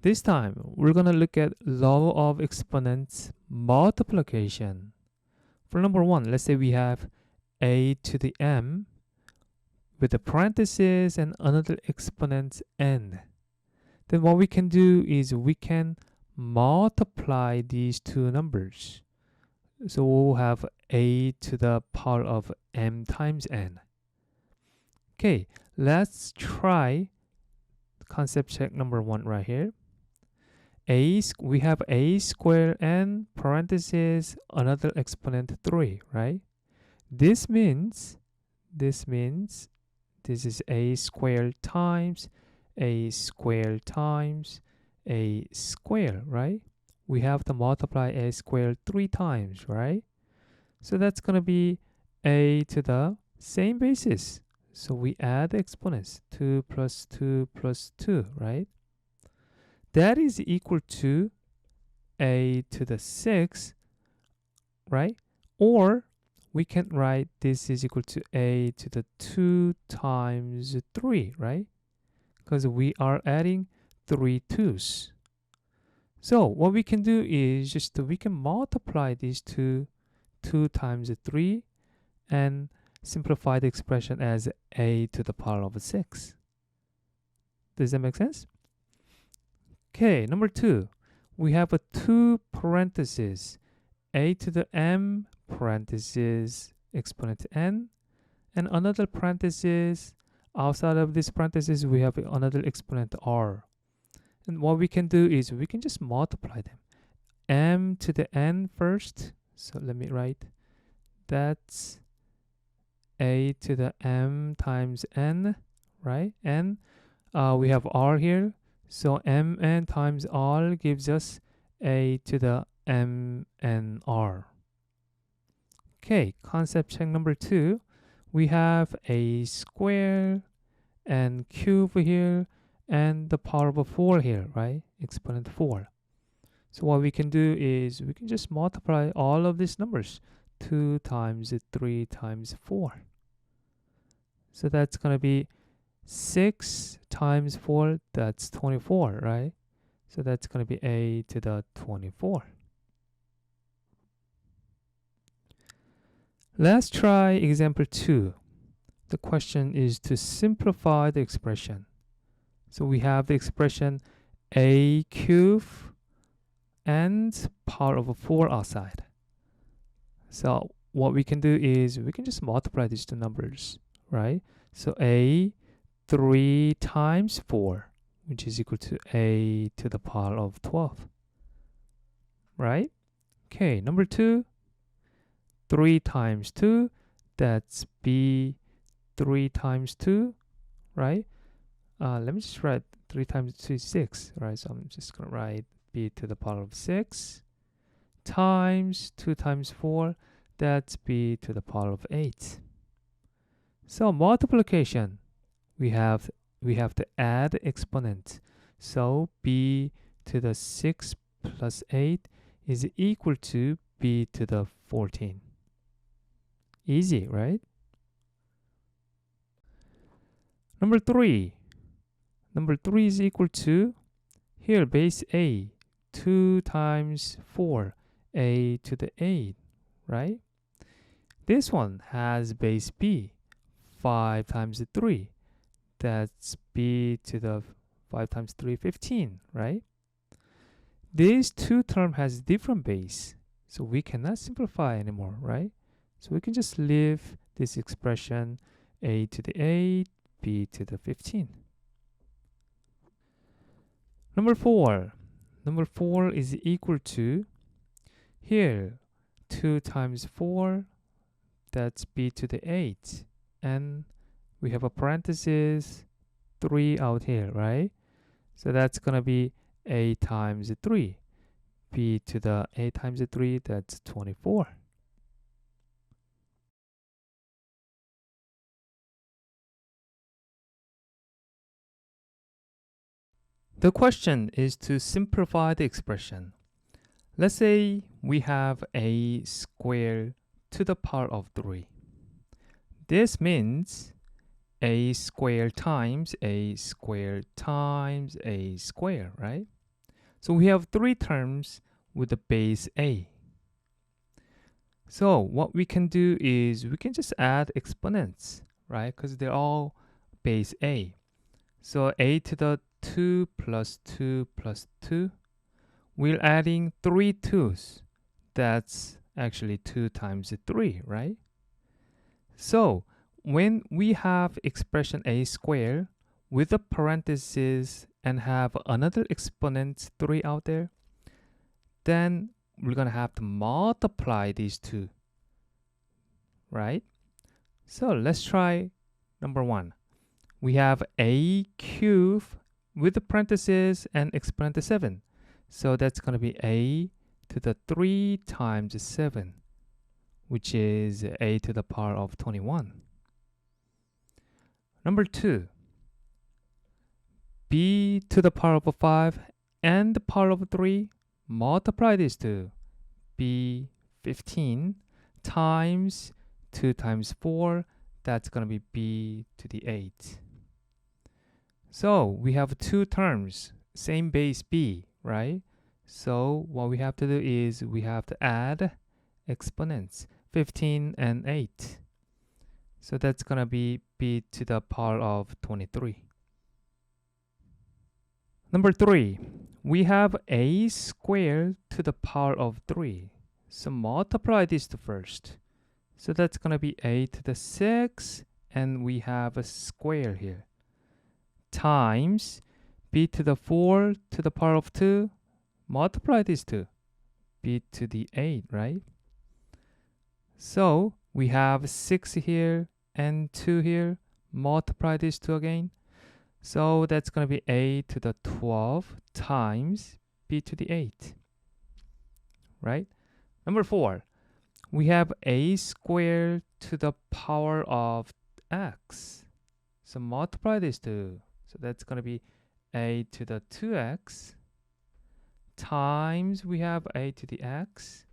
This time, we're going to look at law of exponents multiplication. For number one, let's say we have a to the m with a parenthesis and another exponent n. Then what we can do is we can multiply these two numbers. So we'll have a to the power of m times n. Okay, let's try concept check number one right here. We have a squared and parenthesis another exponent 3, right? This means this is a squared times a squared times a square, right? We have to multiply a squared 3 times, right? So that's going to be a to the same basis. So we add the exponents, 2 plus 2 plus 2, right? That is equal to a to the 6, right? Or we can write this is equal to a to the 2 times 3, right? Because we are adding 3 2's. So what we can do is just we can multiply these 2 times 3 and simplify the expression as a to the power of 6. Does that make sense? Okay, number 2. We have a 2 parentheses, a to the m parentheses exponent n, and another parenthesis. Outside of this parenthesis, we have another exponent r. And what we can do is we can just multiply them. M to the n first. So let me write. That's a to the m times n, right? And we have r here. So mn times r gives us a to the m n r. Okay, concept check number 2. We have a square and cube here and the power of 4 here, right? Exponent 4. So what we can do is we can just multiply all of these numbers. 2 times 3 times 4. So that's going to be 6 times 4, that's 24, right? So that's going to be a to the 24. Let's try example 2. The question is to simplify the expression. So we have the expression a cubed and power of 4 outside. So what we can do is we can just multiply these two numbers, right? So a 3 times 4, which is equal to a to the power of 12, right? Okay, number 2, 3 times 2, that's b 3 times 2, right? Let me just write 3 times 2 is 6, right? So I'm just going to write b to the power of 6 times 2 times 4, that's b to the power of 8. So multiplication, we have to add exponent. So b to the 6 plus 8 is equal to b to the 14. Easy, right? Number 3 is equal to, here base a, 2 times 4, a to the 8, right? This one has base b, 5 times 3, that's b to the 5 times 3, 15, right? These two terms has different base, so we cannot simplify anymore, right? So we can just leave this expression a to the 8, b to the 15. Number 4 is equal to, here 2 times 4, that's b to the 8, and we have a parenthesis 3 out here, right? So that's going to be a times 3, b to the 8 times 3, that's 24. The question is to simplify the expression. Let's say we have a square to the power of 3. This means a square times a square times a square, right? So we have three terms with the base a. So what we can do is we can just add exponents, right? Because they're all base a. So a to the 2 plus 2 plus 2. We're adding 3 2's. That's actually 2 times 3, right? So when we have expression a squared with a parenthesis and have another exponent 3 out there, then we're going to have to multiply these two, right? So let's try number 1. We have a cubed with the parenthesis and exponent 7. So that's going to be a to the 3 times 7, which is a to the power of 21. Number 2, b to the power of 5 and the power of 3. Multiply these two. B 15 times 2 times 4. That's going to be b to the 8. So we have two terms, same base b, right? So what we have to do is we have to add exponents, 15 and 8. So that's going to be b to the power of 23. Number 3, we have a squared to the power of 3. So multiply these two first. So that's going to be a to the 6, and we have a square here, times b to the 4 to the power of 2. Multiply these two, b to the 8, right? So we have 6 here and 2 here. Multiply these two again. So that's going to be a to the 12 times b to the 8, right? Number 4, we have a squared to the power of x. So multiply these two. So that's going to be a to the 2x times we have a to the x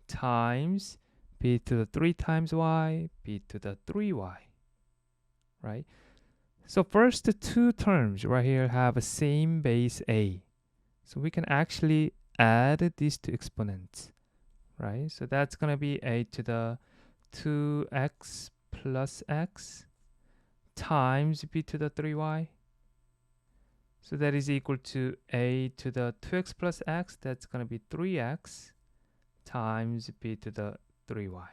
times b to the 3 times y, b to the 3y, right? So first, the two terms right here have a same base a. So we can actually add these two exponents, right? So that's going to be a to the 2x plus x times b to the 3y. So that is equal to a to the 2x plus x. That's going to be 3x times b to the 3y.